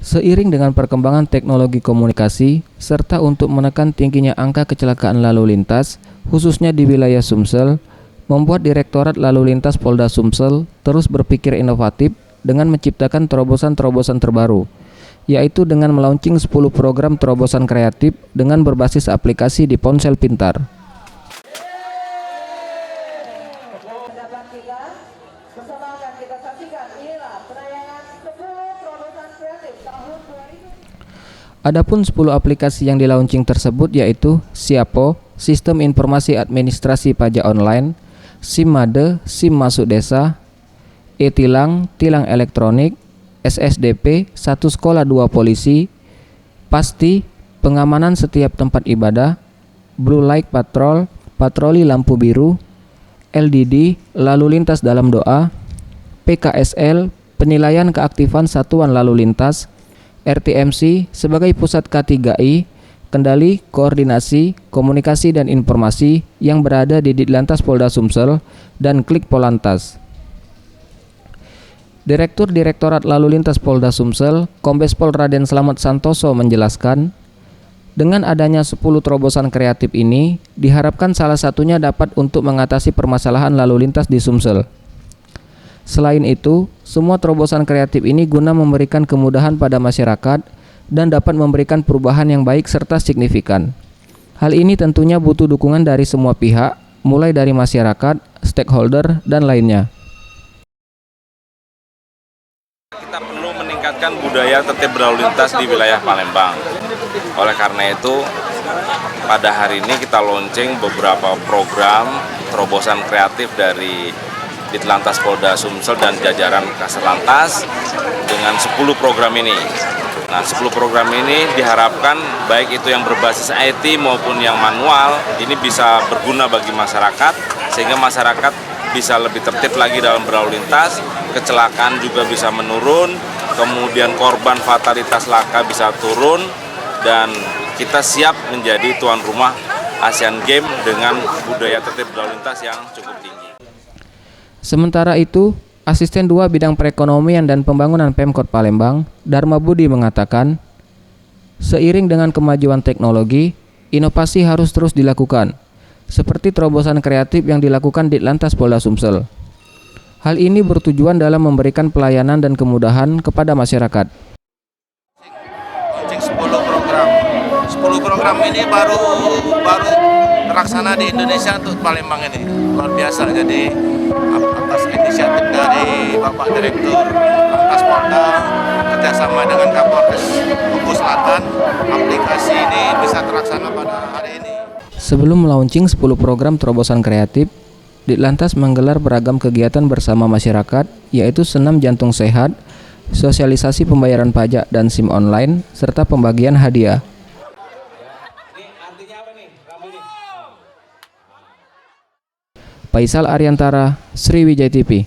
Seiring dengan perkembangan teknologi komunikasi, serta untuk menekan tingginya angka kecelakaan lalu lintas, khususnya di wilayah Sumsel, membuat Direktorat Lalu Lintas Polda Sumsel terus berpikir inovatif dengan menciptakan terobosan-terobosan terbaru, yaitu dengan melaunching 10 program terobosan kreatif dengan berbasis aplikasi di ponsel pintar. Adapun 10 aplikasi yang dilaunching tersebut yaitu Siapo, Sistem Informasi Administrasi Pajak Online, SIM-Made, SIM Masuk Desa, e-Tilang, Tilang Elektronik, SSDP, 1 Sekolah 2 Polisi, Pasti, Pengamanan Setiap Tempat Ibadah, Blue Light Patrol, Patroli Lampu Biru, LDD, Lalu Lintas Dalam Doa, PKSL, Penilaian Keaktifan Satuan Lalu Lintas, RTMC sebagai pusat K3I, kendali, koordinasi, komunikasi dan informasi yang berada di Ditlantas Polda Sumsel dan Klik Polantas. Direktur Direktorat Lalu Lintas Polda Sumsel, Kombes Pol Raden Slamet Santoso menjelaskan, dengan adanya 10 terobosan kreatif ini, diharapkan salah satunya dapat untuk mengatasi permasalahan lalu lintas di Sumsel. Selain itu, semua terobosan kreatif ini guna memberikan kemudahan pada masyarakat dan dapat memberikan perubahan yang baik serta signifikan. Hal ini tentunya butuh dukungan dari semua pihak, mulai dari masyarakat, stakeholder, dan lainnya. Kita perlu meningkatkan budaya tertib berlalu lintas di wilayah Palembang. Oleh karena itu, pada hari ini kita launching beberapa program terobosan kreatif dari Ditlantas Polda Sumsel dan jajaran Kasatlantas dengan 10 program ini. Nah, 10 program ini diharapkan baik itu yang berbasis IT maupun yang manual ini bisa berguna bagi masyarakat sehingga masyarakat bisa lebih tertib lagi dalam berlalu lintas, kecelakaan juga bisa menurun, kemudian korban fatalitas laka bisa turun dan kita siap menjadi tuan rumah Asian Games dengan budaya tertib berlalu lintas yang cukup tinggi. Sementara itu, Asisten 2 Bidang Perekonomian dan Pembangunan Pemkot Palembang, Dharma Budi mengatakan, seiring dengan kemajuan teknologi, inovasi harus terus dilakukan, seperti terobosan kreatif yang dilakukan Ditlantas Polda Sumsel. Hal ini bertujuan dalam memberikan pelayanan dan kemudahan kepada masyarakat. Launching 10 program ini baru terlaksana di Indonesia untuk Palembang ini, luar biasa. Jadi atas inisiatif dari Bapak Direktur Lantas Polda kerjasama dengan Kapolres Maluku Selatan, aplikasi ini bisa terlaksana pada hari ini. Sebelum melaunching 10 program terobosan kreatif, Ditlantas menggelar beragam kegiatan bersama masyarakat, yaitu senam jantung sehat, sosialisasi pembayaran pajak dan SIM online, serta pembagian hadiah. Faisal Ariantara, Sriwijaya TV.